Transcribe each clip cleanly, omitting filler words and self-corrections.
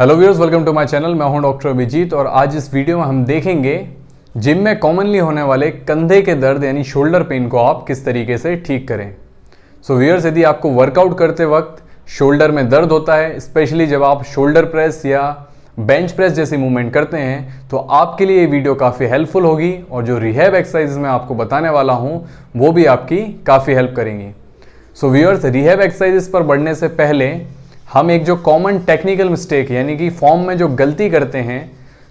Hello viewers, welcome to my channel. मैं हूं doctor Abhijit और आज इस वीडियो में हम देखेंगे जिम में कॉमनली होने वाले कंधे के दर्द यानी शोल्डर पेन को आप किस तरीके से ठीक करें। सो व्यूअर्स, यदि आपको वर्कआउट करते वक्त शोल्डर में दर्द होता है, स्पेशली जब आप शोल्डर प्रेस या बेंच प्रेस जैसी मूवमेंट करते हैं, तो आपके लिए ये वीडियो काफ़ी हेल्पफुल होगी और जो रिहैब एक्सरसाइज मैं आपको बताने वाला हूँ वो भी आपकी काफ़ी हेल्प करेंगी। सो व्यूअर्स, रिहैब एक्सरसाइजेस पर बढ़ने से पहले हम एक जो कॉमन टेक्निकल मिस्टेक यानी कि फॉर्म में जो गलती करते हैं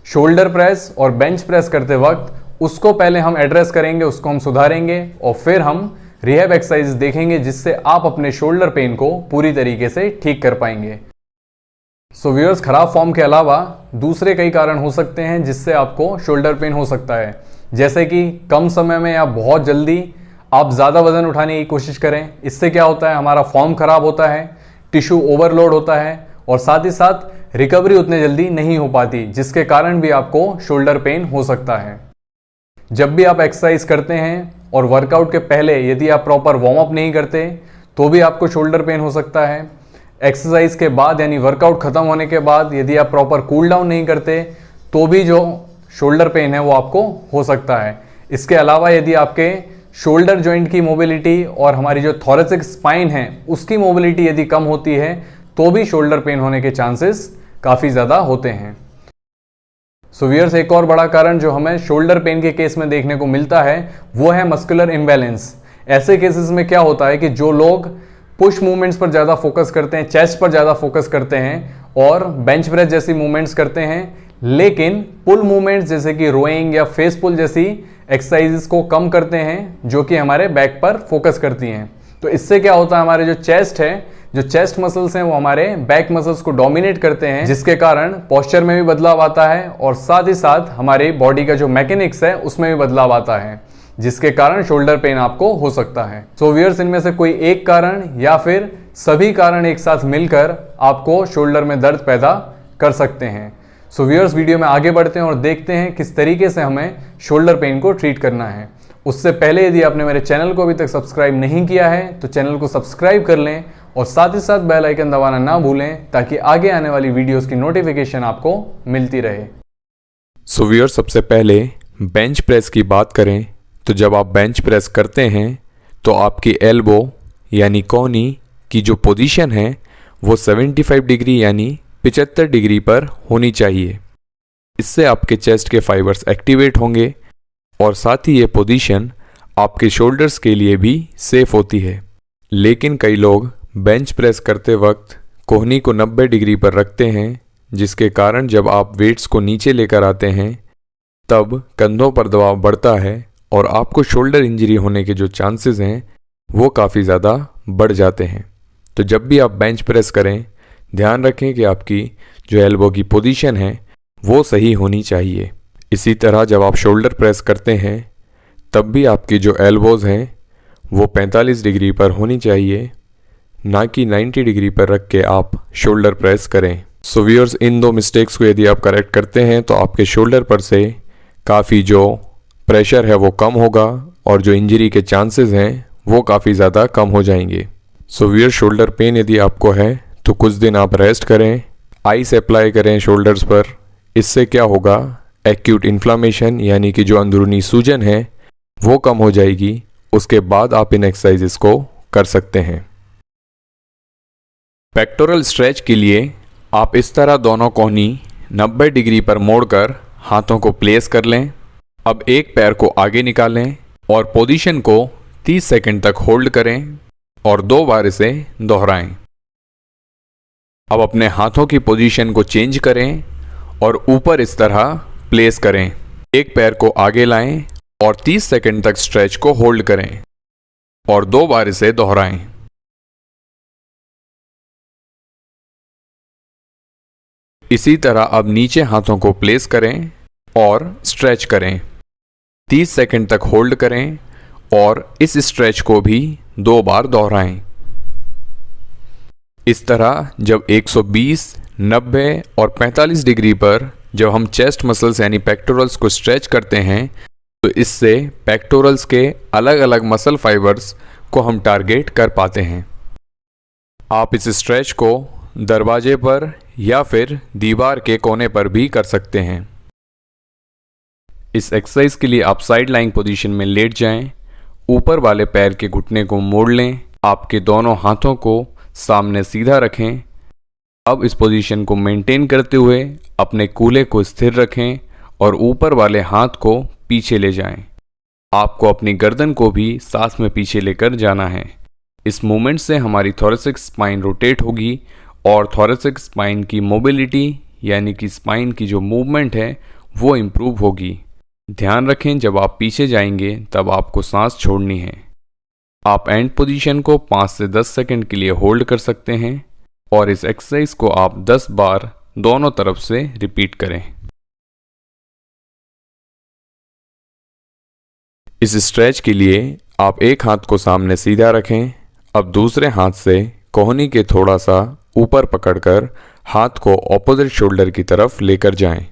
शोल्डर प्रेस और बेंच प्रेस करते वक्त, उसको पहले हम एड्रेस करेंगे, उसको हम सुधारेंगे और फिर हम रिहैब एक्सरसाइज देखेंगे जिससे आप अपने शोल्डर पेन को पूरी तरीके से ठीक कर पाएंगे। सो व्यूअर्स, खराब फॉर्म के अलावा दूसरे कई कारण हो सकते हैं जिससे आपको शोल्डर पेन हो सकता है, जैसे कि कम समय में या बहुत जल्दी आप ज़्यादा वजन उठाने की कोशिश करें। इससे क्या होता है, हमारा फॉर्म खराब होता है, टिश्यू ओवरलोड होता है और साथ ही साथ रिकवरी उतने जल्दी नहीं हो पाती, जिसके कारण भी आपको शोल्डर पेन हो सकता है। जब भी आप एक्सरसाइज करते हैं और वर्कआउट के पहले यदि आप प्रॉपर वार्म अप नहीं करते तो भी आपको शोल्डर पेन हो सकता है। एक्सरसाइज के बाद यानी वर्कआउट खत्म होने के बाद यदि आप प्रॉपर कूल डाउन नहीं करते तो भी जो शोल्डर पेन है वो आपको हो सकता है। इसके अलावा यदि आपके शोल्डर जॉइंट की मोबिलिटी और हमारी जो थोरेसिक स्पाइन है उसकी मोबिलिटी यदि कम होती है तो भी शोल्डर पेन होने के चांसेस काफ़ी ज़्यादा होते हैं। सो व्यूअर्स, एक और बड़ा कारण जो हमें शोल्डर पेन के केस में देखने को मिलता है वो है मस्कुलर इम्बैलेंस। ऐसे केसेस में क्या होता है कि जो लोग पुश मूवमेंट्स पर ज़्यादा फोकस करते हैं, चेस्ट पर ज़्यादा फोकस करते हैं और बेंच प्रेस जैसी मूवमेंट्स करते हैं, लेकिन पुल मूवमेंट्स जैसे कि रोइंग या फेस पुल जैसी एक्सरसाइजेस को कम करते हैं जो कि हमारे बैक पर फोकस करती हैं, तो इससे क्या होता है, हमारे जो चेस्ट है, जो चेस्ट मसल्स हैं वो हमारे बैक मसल्स को डोमिनेट करते हैं, जिसके कारण पोस्चर में भी बदलाव आता है और साथ ही साथ हमारी बॉडी का जो मैकेनिक्स है उसमें भी बदलाव आता है, जिसके कारण शोल्डर पेन आपको हो सकता है। सो व्यूअर्स, इनमें से कोई एक कारण या फिर सभी कारण एक साथ मिलकर आपको शोल्डर में दर्द पैदा कर सकते हैं। सो व्यूअर्स, वीडियो में आगे बढ़ते हैं और देखते हैं किस तरीके से हमें शोल्डर पेन को ट्रीट करना है। उससे पहले यदि आपने मेरे चैनल को अभी तक सब्सक्राइब नहीं किया है तो चैनल को सब्सक्राइब कर लें और साथ ही साथ बेल आइकन दबाना ना भूलें ताकि आगे आने वाली वीडियोस की नोटिफिकेशन आपको मिलती रहे। सो व्यूअर्स, सबसे पहले बेंच प्रेस की बात करें तो जब आप बेंच प्रेस करते हैं तो आपकी एल्बो यानी कोहनी की जो पोजीशन है वो 75 डिग्री यानी 75 डिग्री पर होनी चाहिए। इससे आपके चेस्ट के फाइबर्स एक्टिवेट होंगे और साथ ही ये पोजीशन आपके शोल्डर्स के लिए भी सेफ होती है। लेकिन कई लोग बेंच प्रेस करते वक्त कोहनी को 90 डिग्री पर रखते हैं, जिसके कारण जब आप वेट्स को नीचे लेकर आते हैं तब कंधों पर दबाव बढ़ता है और आपको शोल्डर इंजरी होने के जो चांसेस हैं वो काफ़ी ज़्यादा बढ़ जाते हैं। तो जब भी आप बेंच प्रेस करें, ध्यान रखें कि आपकी जो एल्बो की पोजीशन है वो सही होनी चाहिए। इसी तरह जब आप शोल्डर प्रेस करते हैं तब भी आपकी जो एल्बोज़ हैं वो 45 डिग्री पर होनी चाहिए, ना कि 90 डिग्री पर रख के आप शोल्डर प्रेस करें। सो व्यूअर्स, इन दो मिस्टेक्स को यदि आप करेक्ट करते हैं तो आपके शोल्डर पर से काफ़ी जो प्रेशर है वो कम होगा और जो इंजरी के चांसेस हैं वो काफ़ी ज़्यादा कम हो जाएंगे। सो व्यूअर्स, शोल्डर पेन यदि आपको है तो कुछ दिन आप रेस्ट करें, आइस अप्लाई करें शोल्डर्स पर। इससे क्या होगा, एक्यूट इन्फ्लामेशन यानी कि जो अंदरूनी सूजन है वो कम हो जाएगी। उसके बाद आप इन एक्सरसाइजेस को कर सकते हैं। पेक्टोरल स्ट्रेच के लिए आप इस तरह दोनों कोहनी 90 डिग्री पर मोड़कर हाथों को प्लेस कर लें। अब एक पैर को आगे निकालें और पोजीशन को 30 सेकंड तक होल्ड करें और 2 बार इसे दोहराएं। अब अपने हाथों की पोजीशन को चेंज करें और ऊपर इस तरह प्लेस करें। एक पैर को आगे लाएं और 30 सेकंड तक स्ट्रेच को होल्ड करें और 2 बार इसे दोहराएं। इसी तरह अब नीचे हाथों को प्लेस करें और स्ट्रेच करें। 30 सेकंड तक होल्ड करें और इस स्ट्रेच को भी 2 बार दोहराएं। इस तरह जब 120, 90 और 45 डिग्री पर जब हम चेस्ट मसल्स यानी पेक्टोरल्स को स्ट्रेच करते हैं तो इससे पेक्टोरल्स के अलग अलग मसल फाइबर्स को हम टारगेट कर पाते हैं। आप इस स्ट्रेच को दरवाजे पर या फिर दीवार के कोने पर भी कर सकते हैं। इस एक्सरसाइज के लिए आप साइड लाइंग पोजीशन में लेट जाएं, ऊपर वाले पैर के घुटने को मोड़ लें, आपके दोनों हाथों को सामने सीधा रखें। अब इस पोजीशन को मेंटेन करते हुए अपने कूल्हे को स्थिर रखें और ऊपर वाले हाथ को पीछे ले जाएं। आपको अपनी गर्दन को भी सांस में पीछे लेकर जाना है। इस मूवमेंट से हमारी थोरेसिक स्पाइन रोटेट होगी और थोरेसिक स्पाइन की मोबिलिटी यानी कि स्पाइन की जो मूवमेंट है वो इम्प्रूव होगी। ध्यान रखें, जब आप पीछे जाएंगे तब आपको सांस छोड़नी है। आप एंड पोजीशन को 5 से 10 सेकंड के लिए होल्ड कर सकते हैं और इस एक्सरसाइज को आप 10 बार दोनों तरफ से रिपीट करें। इस स्ट्रेच के लिए आप एक हाथ को सामने सीधा रखें। अब दूसरे हाथ से कोहनी के थोड़ा सा ऊपर पकड़कर हाथ को ऑपोजिट शोल्डर की तरफ लेकर जाएं।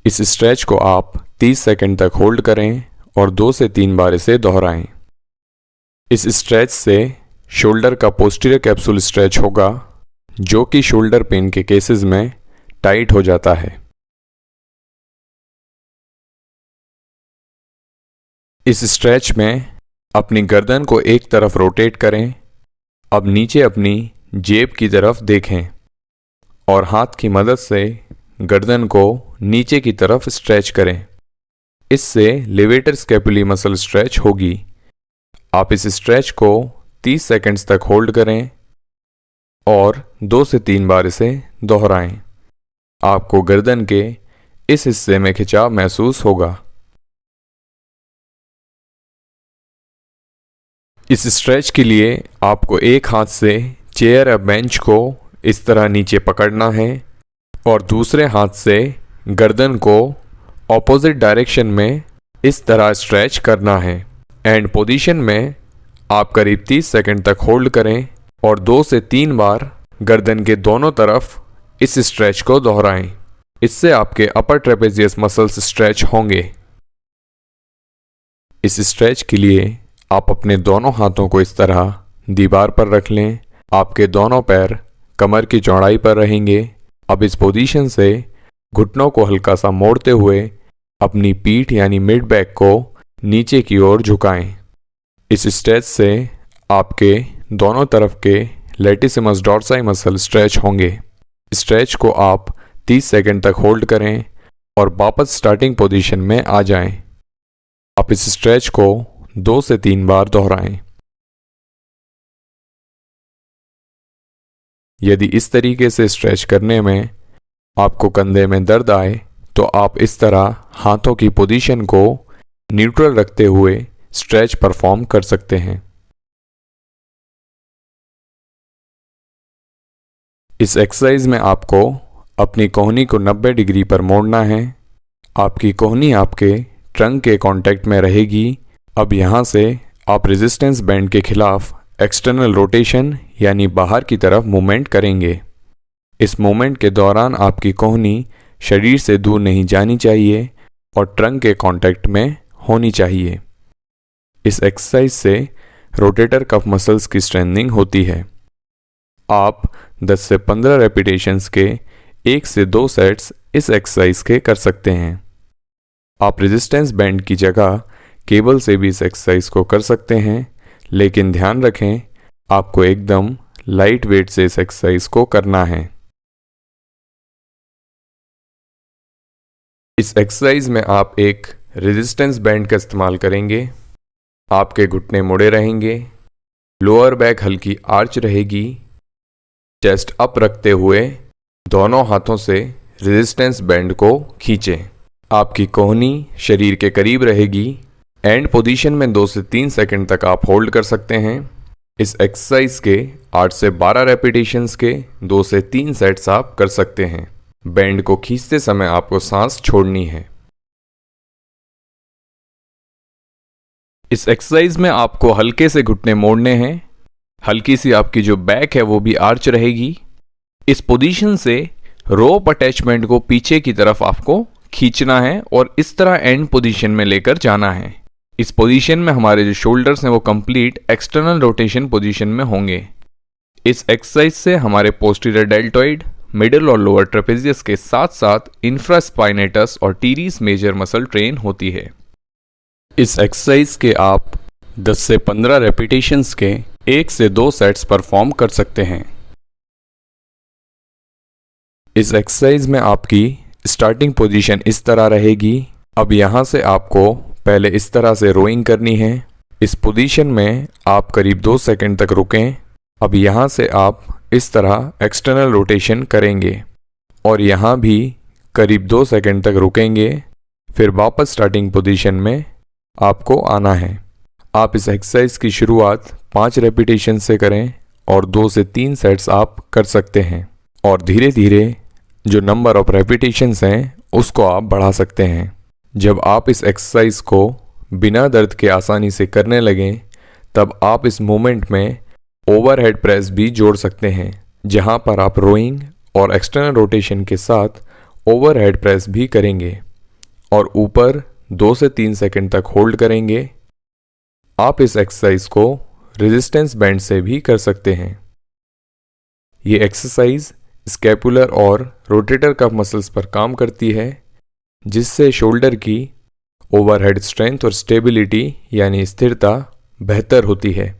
इस स्ट्रेच को आप 30 सेकंड तक होल्ड करें और 2 से 3 बार इसे दोहराएं। इस स्ट्रेच से शोल्डर का पोस्टीरियर कैप्सूल स्ट्रेच होगा, जो कि शोल्डर पेन के केसेस में टाइट हो जाता है। इस स्ट्रेच में अपनी गर्दन को एक तरफ रोटेट करें। अब नीचे अपनी जेब की तरफ देखें और हाथ की मदद से गर्दन को नीचे की तरफ स्ट्रेच करें। इससे लेवेटर स्कैपुली मसल स्ट्रेच होगी। आप इस स्ट्रेच को 30 सेकंड्स तक होल्ड करें और 2 से 3 बार इसे दोहराएं। आपको गर्दन के इस हिस्से में खिंचाव महसूस होगा। इस स्ट्रेच के लिए आपको एक हाथ से चेयर या बेंच को इस तरह नीचे पकड़ना है और दूसरे हाथ से गर्दन को ऑपोजिट डायरेक्शन में इस तरह स्ट्रेच करना है। एंड पोजीशन में आप करीब 30 सेकंड तक होल्ड करें और 2 से 3 बार गर्दन के दोनों तरफ इस स्ट्रेच को दोहराएं। इससे आपके अपर ट्रेपेजियस मसल्स स्ट्रेच होंगे। इस स्ट्रेच के लिए आप अपने दोनों हाथों को इस तरह दीवार पर रख लें। आपके दोनों पैर कमर की चौड़ाई पर रहेंगे। अब इस पोजीशन से घुटनों को हल्का सा मोड़ते हुए अपनी पीठ यानी मिड बैक को नीचे की ओर झुकाएं। इस स्ट्रेच से आपके दोनों तरफ के लेटिसिमस डॉर्साई मसल स्ट्रेच होंगे। स्ट्रेच को आप 30 सेकंड तक होल्ड करें और वापस स्टार्टिंग पोजीशन में आ जाएं। आप इस स्ट्रेच को 2 से 3 बार दोहराएं। यदि इस तरीके से स्ट्रेच करने में आपको कंधे में दर्द आए तो आप इस तरह हाथों की पोजीशन को न्यूट्रल रखते हुए स्ट्रेच परफॉर्म कर सकते हैं। इस एक्सरसाइज में आपको अपनी कोहनी को 90 डिग्री पर मोड़ना है। आपकी कोहनी आपके ट्रंक के कांटेक्ट में रहेगी। अब यहाँ से आप रेजिस्टेंस बैंड के खिलाफ एक्सटर्नल रोटेशन यानी बाहर की तरफ मूवमेंट करेंगे। इस मूवमेंट के दौरान आपकी कोहनी शरीर से दूर नहीं जानी चाहिए और ट्रंक के कांटेक्ट में होनी चाहिए। इस एक्सरसाइज से रोटेटर कफ मसल्स की स्ट्रेंथनिंग होती है। आप 10 से 15 रेपिटेशंस के 1 से 2 सेट्स इस एक्सरसाइज के कर सकते हैं। आप रेजिस्टेंस बैंड की जगह केबल से भी इस एक्सरसाइज को कर सकते हैं, लेकिन ध्यान रखें आपको एकदम लाइट वेट से इस एक्सरसाइज को करना है। इस एक्सरसाइज में आप एक रेजिस्टेंस बैंड का इस्तेमाल करेंगे। आपके घुटने मुड़े रहेंगे, लोअर बैक हल्की आर्च रहेगी। चेस्ट अप रखते हुए दोनों हाथों से रेजिस्टेंस बैंड को खींचें। आपकी कोहनी शरीर के करीब रहेगी। एंड पोजीशन में 2 से 3 सेकंड तक आप होल्ड कर सकते हैं। इस एक्सरसाइज के 8 से 12 रेपिटेशंस के 2 से 3 सेट्स आप कर सकते हैं। बैंड को खींचते समय आपको सांस छोड़नी है। इस एक्सरसाइज में आपको हल्के से घुटने मोड़ने हैं। हल्की सी आपकी जो बैक है वो भी आर्च रहेगी। इस पोजीशन से रोप अटैचमेंट को पीछे की तरफ आपको खींचना है और इस तरह एंड पोजीशन में लेकर जाना है। इस पोजीशन में हमारे जो शोल्डर्स हैं वो कंप्लीट एक्सटर्नल रोटेशन पोजीशन में होंगे। इस एक्सरसाइज से हमारे पोस्टीरियर डेल्टॉइड, मिडिल और लोअर ट्रेपेजियस के साथ साथ इंफ्रास्पाइनेटस और टीरीस मेजर मसल ट्रेन होती है। इस एक्सरसाइज के आप 10 से 15 रेपिटेशंस के 1 से 2 सेट्स परफॉर्म कर सकते हैं। इस एक्सरसाइज में आपकी स्टार्टिंग पोजीशन इस तरह रहेगी। अब यहाँ से आपको पहले इस तरह से रोइंग करनी है। इस पोजीशन में आप करीब 2 सेकंड तक रुकें। अब यहाँ से आप इस तरह एक्सटर्नल रोटेशन करेंगे और यहाँ भी करीब 2 सेकंड तक रुकेंगे। फिर वापस स्टार्टिंग पोजीशन में आपको आना है। आप इस एक्सरसाइज की शुरुआत 5 रेपिटेशन से करें और 2 से 3 सेट्स आप कर सकते हैं और धीरे धीरे जो नंबर ऑफ रेपिटेशंस हैं उसको आप बढ़ा सकते हैं। जब आप इस एक्सरसाइज को बिना दर्द के आसानी से करने लगें तब आप इस मूवमेंट में ओवरहेड प्रेस भी जोड़ सकते हैं, जहां पर आप रोइंग और एक्सटर्नल रोटेशन के साथ ओवरहेड प्रेस भी करेंगे और ऊपर 2 से 3 सेकंड तक होल्ड करेंगे। आप इस एक्सरसाइज को रेजिस्टेंस बैंड से भी कर सकते हैं। ये एक्सरसाइज स्कैपुलर और रोटेटर कफ मसल्स पर काम करती है, जिससे शोल्डर की ओवरहेड स्ट्रेंथ और स्टेबिलिटी यानी स्थिरता बेहतर होती है।